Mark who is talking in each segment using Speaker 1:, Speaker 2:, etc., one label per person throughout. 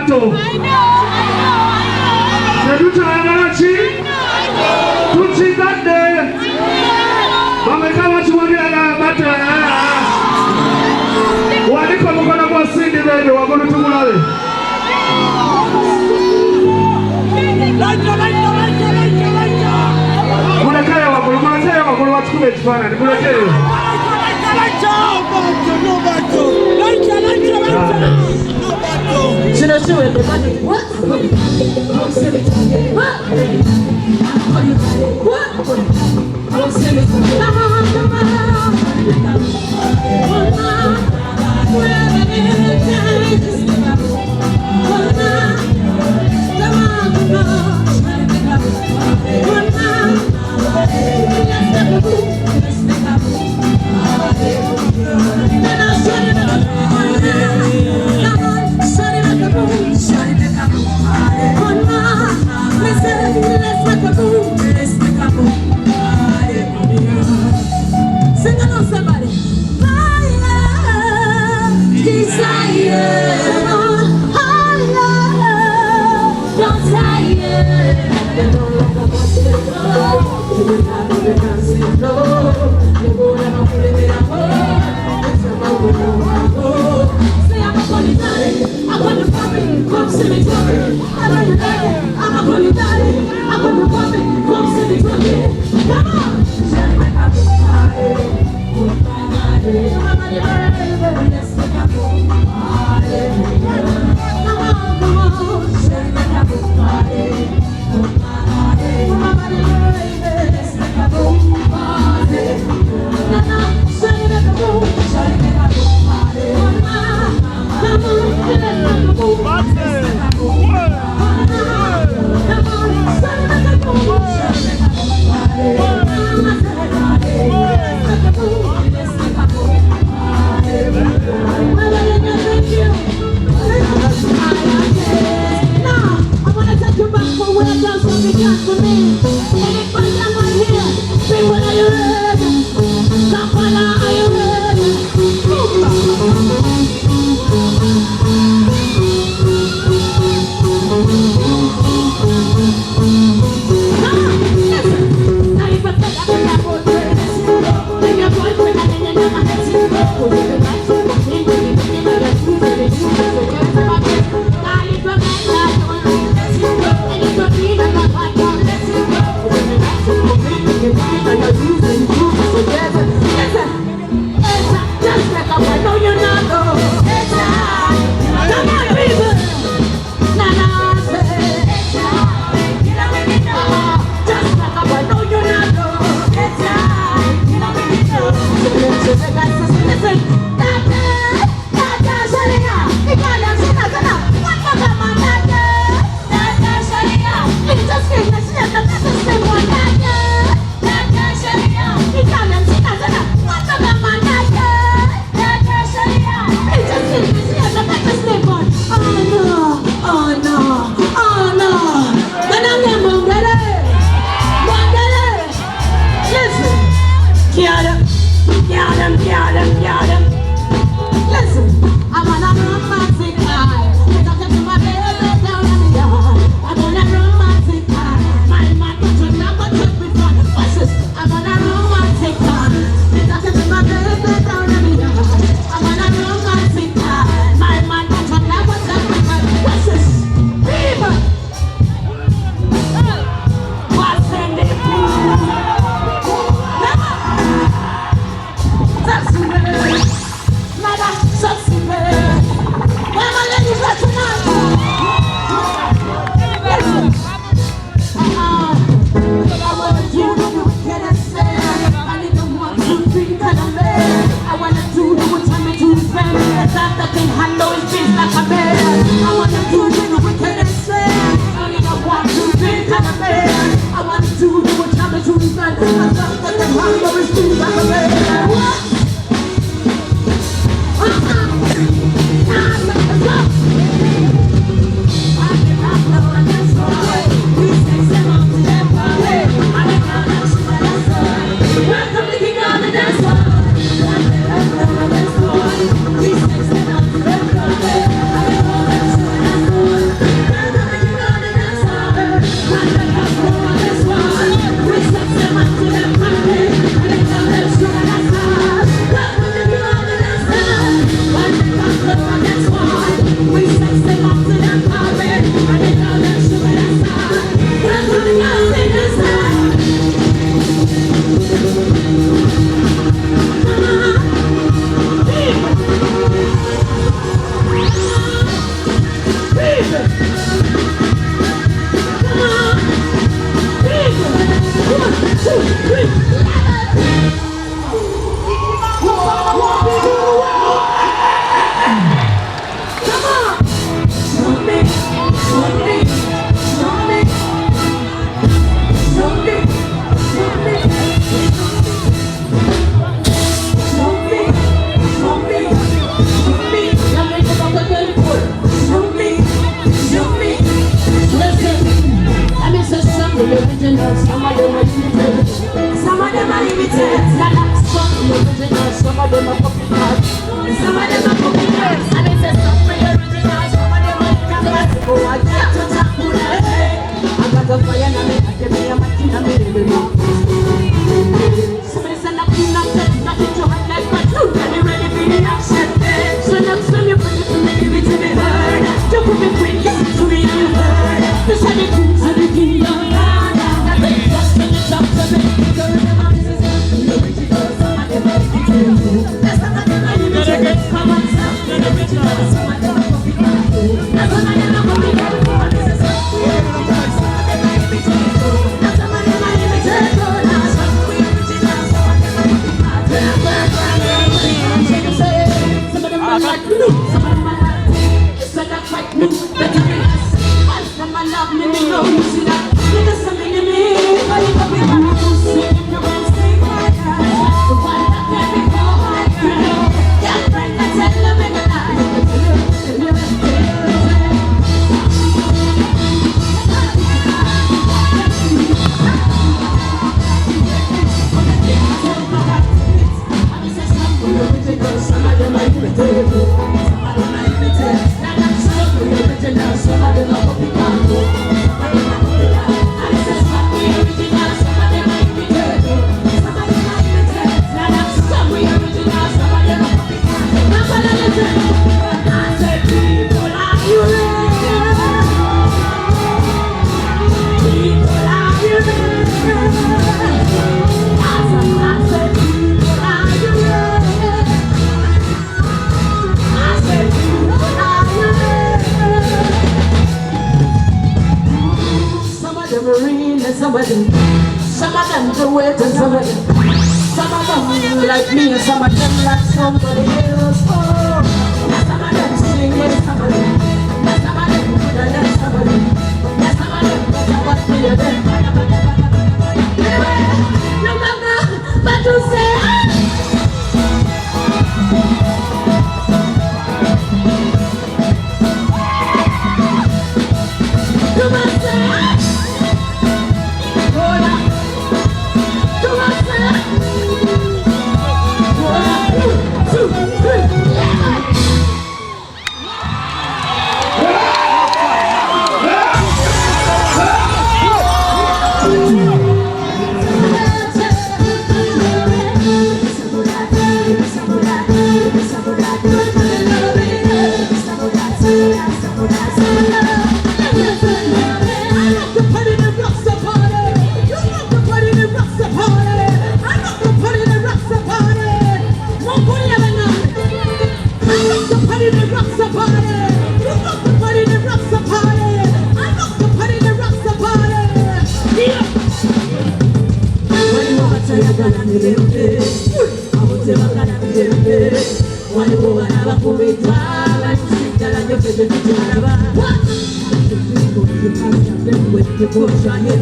Speaker 1: bato. Tetutayagala ki? Tukigadde. Bameka bakiwagiraga bato. Waliko mukono gwa Sindi bebe waggulu tumulabe. Mulekeyo waggulu batukube ekifaananyi mulekeyo.
Speaker 2: Kino kiwedde
Speaker 3: Come on,
Speaker 2: You could be free, to me and you heard. This is the truth of the kingdom. Just when you talk to me, you remember this is the original. Some of them are original. Some of them are original. Come on, some of them are original. Some of them are original. Some of them are original. This is the original. Some of them are original. Some of them are original. Some of them are original. Some of them are like blue. Some of them are like it's like quite new. Better be us. One from my love, me know you see that. You just something in me. But you come here, I'm sing. You won't sing my girl. The one that can be called my girl. Yeah, friend, I tell them in the night. Some of them are imitated. Some of them are imitated. Some of them are original. Some of them are copycat. I said some of them are original. Some of them are imitated. Some of them are imitated. Some are original. Some of them are copycat. Now follow the trend. I said people are you ready? People are you ready? I said people are you ready? Some of them are real and some of them do it and some of them like me and some of them like somebody else. Oh, some of them sing and some of them good and some of them better what we are doing. No matter what you say.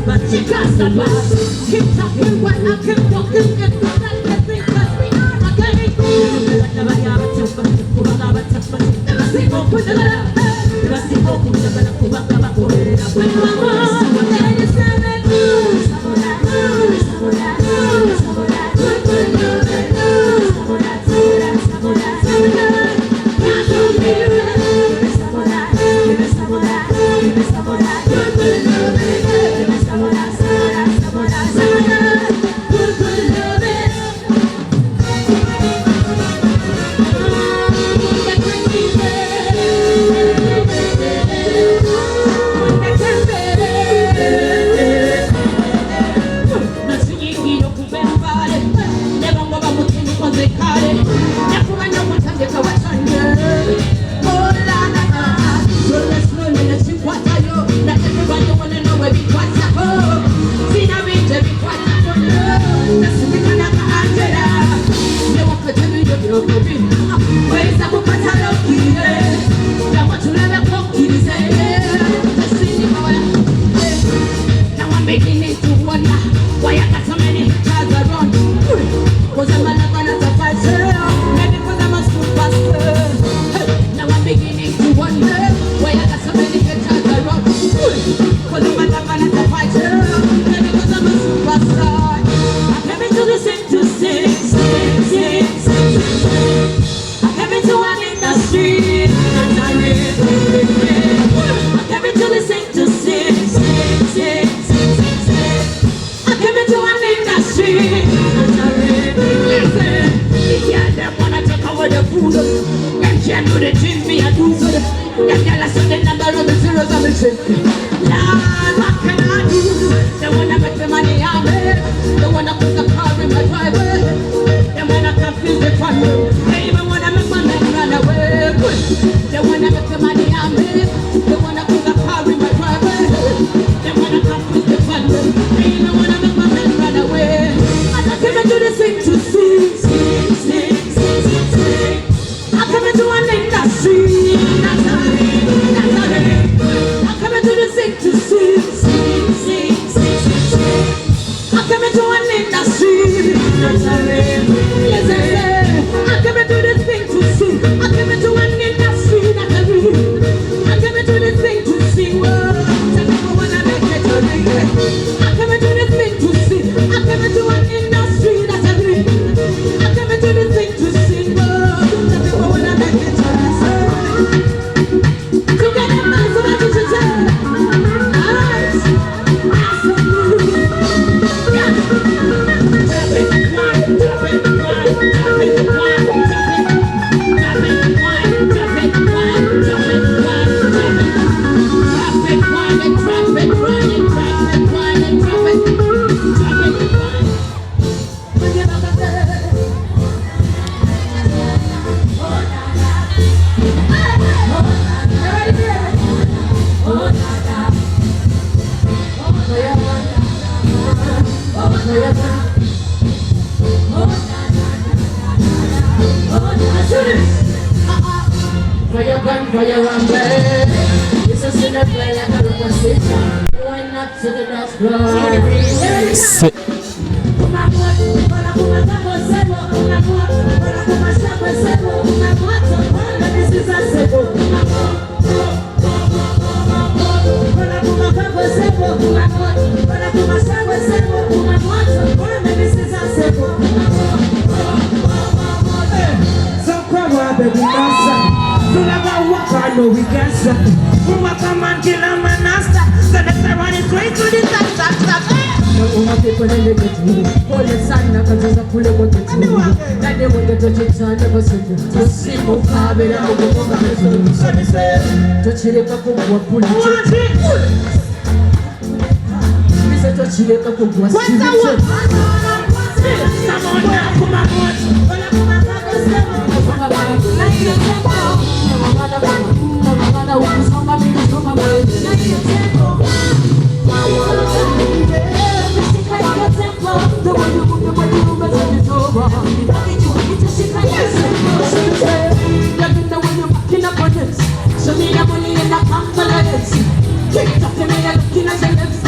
Speaker 2: But she got the bus. Keep talking when I keep walking and do that everything because we are again. I saw the number of the zeros on the ship. Lord, what can I do? They wanna make the money on me. They wanna put the car in my driveway. They wanna confuse the fun. They even wanna make my men run away. They wanna make the money on me. They wanna put the car in my driveway. They wanna confuse the fun. They even wanna make my men run away. And I came into this thing to sing. I come into an industry. That's how it is. I come into this thing to sing. I come into an industry. That's how it is. Yes, I come into this thing to sing. I come into an industry. That's how it is. I come into this thing to sing. Some people wanna make it to ring. I come into this thing to sing. I come into an industry. That's how it is. I come into this thing to sing. Some people wanna make it to ring. Together, man, so that you should say. Alright. Fire gun, fire and blaze. It's a sinner play like a rock station. Why not to the dance floor?
Speaker 3: No, we can't stop. Come and kill a man and stop. So the run is straight to the top.
Speaker 2: No, people in the get me. All the sun, I can just pull it with the two. That they want to touch it, so I never said it. Just see more car, but I'm going to go to touch it up for what pull it. Mr. Touch it up for what's it.
Speaker 3: Come on now, come on.
Speaker 2: Show me the money in the confidence. Kick up the me looking at your lips.